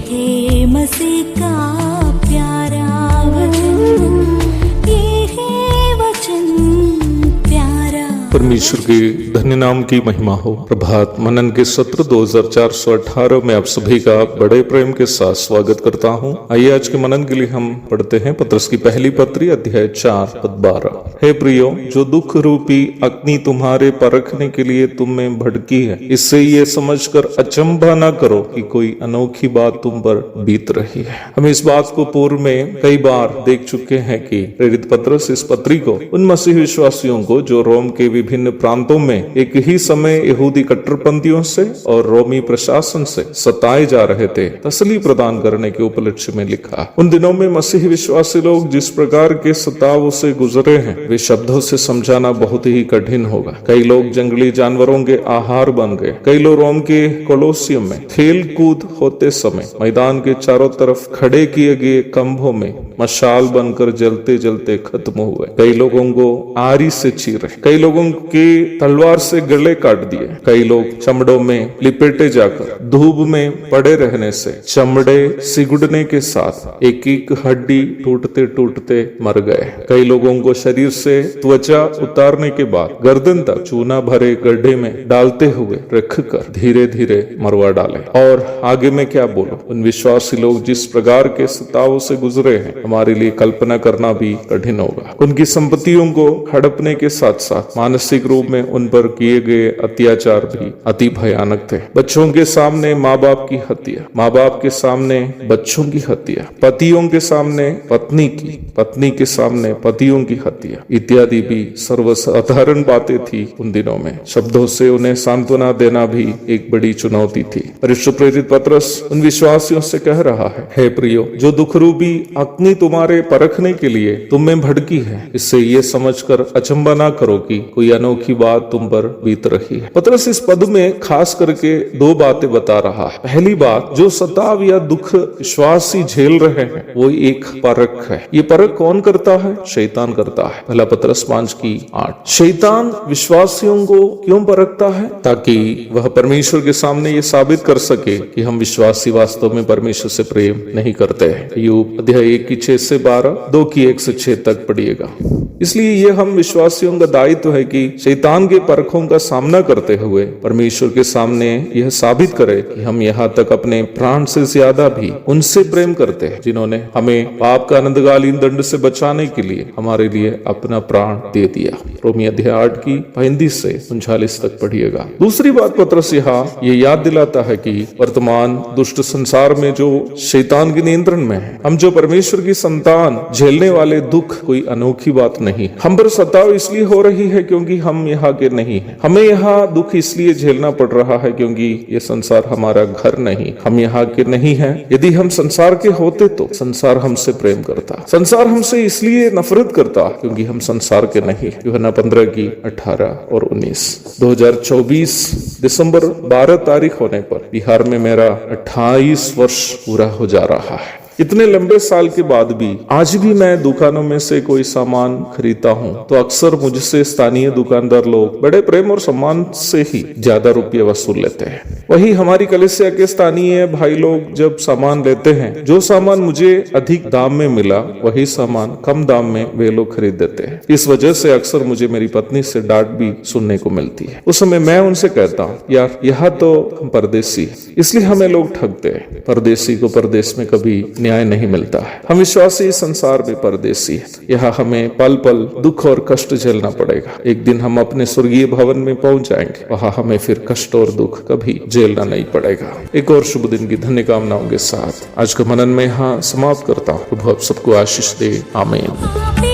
है मसीह का प्यारा वचन, ये है वचन प्यारा। परमेश्वर के धन्य नाम की महिमा हो। प्रभात मनन के सत्र 2418 में आप सभी का बड़े प्रेम के साथ स्वागत करता हूँ। आइए आज के मनन के लिए हम पढ़ते हैं पत्रस की पहली पत्री अध्याय 4 पद 12। हे प्रियो, जो दुख रूपी अग्नि तुम्हारे परखने के लिए तुम में भड़की है, इससे ये समझकर अचंभा न करो कि कोई अनोखी बात तुम पर बीत रही है। हम इस बात को पूर्व में कई बार देख चुके हैं कि प्रेरित पत्रस इस पत्री को उन मसीह विश्वासियों को जो रोम के विभिन्न प्रांतों में एक ही समय यहूदी कट्टरपंथियों से और रोमी प्रशासन से सताए जा रहे थे, तसल्ली प्रदान करने के उपलक्ष्य में लिखा। उन दिनों में मसीह विश्वासी लोग जिस प्रकार के सताव से गुजरे हैं, वे शब्दों से समझाना बहुत ही कठिन होगा। कई लोग जंगली जानवरों के आहार बन गए। कई लोग रोम के कोलोसियम में खेल कूद होते समय मैदान के चारों तरफ खड़े किए गए खंभों में मशाल बनकर जलते जलते खत्म हुए। कई लोगों को आरी से चीरे, कई लोगों के तलवार से गले काट दिए। कई लोग चमड़ों में लिपेटे जाकर धूप में पड़े रहने से चमड़े सिकुड़ने के साथ एक एक हड्डी टूटते टूटते मर गए। कई लोगों को शरीर से त्वचा उतारने के बाद गर्दन तक चूना भरे गड्ढे में डालते हुए रखकर धीरे धीरे मरवा डाले। और आगे में क्या बोलो, उन विश्वासी लोग जिस प्रकार के सताव से गुजरे हैं, हमारे लिए कल्पना करना भी कठिन होगा। उनकी संपत्तियों को हड़पने के साथ साथ मानसिक रूप में उन पर किए गए अत्याचार भी अति भयानक थे। बच्चों के सामने माँ बाप की हत्या, माँ बाप के सामने बच्चों की हत्या, पतियों के सामने पत्नी की, पत्नी के सामने पतियों की हत्या इत्यादि भी सर्वसाधारण बातें थी उन दिनों में। शब्दों से उन्हें सांत्वना देना भी एक बड़ी चुनौती थी। परिशुद्ध प्रेरित पत्रस उन विश्वासियों से कह रहा है, हे प्रियो, जो दुख रूपी अग्नि तुम्हारे परखने के लिए तुम में भड़की है, इससे ये समझकर अचंभा ना करो कि कोई अनोखी बात तुम पर बीत रही है। पत्रस इस पद में खास करके दो बातें बता रहा है। पहली बात, जो सताव या दुख विश्वासी झेल रहे हैं, वो एक परख है। ये परख कौन करता है? शैतान करता है। पहला पत्रस 5:8। शैतान विश्वासियों को क्यों परखता है? ताकि वह परमेश्वर के सामने ये साबित कर सके कि हम विश्वासी वास्तव में परमेश्वर से प्रेम नहीं करते हैं। अय्यूब अध्याय 1 की 6 से 12, 2 की 1 से 6 तक पढ़िएगा। इसलिए ये हम विश्वासियों का दायित्व है कि शैतान के परखों का सामना करते हुए परमेश्वर के सामने यह साबित करे कि हम यहाँ तक अपने प्राण से ज्यादा भी उनसे प्रेम करते हैं, जिन्होंने हमें पाप का अनंतकालीन दंड से बचाने के लिए हमारे लिए अपना प्राण दे दिया। रोमी अध्याय 8 की 35 से 39 तक पढ़िएगा। दूसरी बात, पत्रस यहाँ ये याद दिलाता है कि वर्तमान दुष्ट संसार में जो शैतान के नियंत्रण में है, हम जो परमेश्वर की संतान झेलने वाले दुख कोई अनोखी बात नहीं। हम पर सताव इसलिए हो रही है क्योंकि हम यहाँ के नहीं हैं। हमें यहाँ दुख इसलिए झेलना पड़ रहा है क्योंकि ये संसार हमारा घर नहीं, हम यहाँ के नहीं हैं। यदि हम संसार के होते तो संसार हमसे प्रेम करता। संसार हमसे इसलिए नफरत करता क्योंकि हम संसार के नहीं। यूहन्ना 15 की 18 और 19। 2024 दिसंबर 12 तारीख होने पर बिहार में मेरा 28 वर्ष पूरा हो जा रहा है। इतने लंबे साल के बाद भी आज भी मैं दुकानों में से कोई सामान खरीदता हूँ तो अक्सर मुझसे स्थानीय दुकानदार लोग बड़े प्रेम और सम्मान से ही ज्यादा रुपये वसूल लेते हैं। वही हमारी कलीसिया के स्थानीय भाई लोग जब सामान लेते हैं, जो सामान मुझे अधिक दाम में मिला वही सामान कम दाम में वे लोग खरीद देते हैं। इस वजह से अक्सर मुझे मेरी पत्नी से डांट भी सुनने को मिलती है। उस समय मैं उनसे कहता हूँ, यार यहाँ तो हम परदेसी है, इसलिए हमें लोग ठगते हैं। परदेसी को परदेश में कभी न्याय नहीं मिलता है। हम विश्वासी संसार में परदेसी है। यहाँ हमें पल पल दुख और कष्ट झेलना पड़ेगा। एक दिन हम अपने स्वर्गीय भवन में पहुंच जाएंगे, वहाँ हमें फिर कष्ट और दुख कभी झेलना नहीं पड़ेगा। एक और शुभ दिन की धन्य कामनाओं के साथ आज का मनन में यहाँ समाप्त करता हूँ। प्रभु आप सबको आशीष दे। आमीन।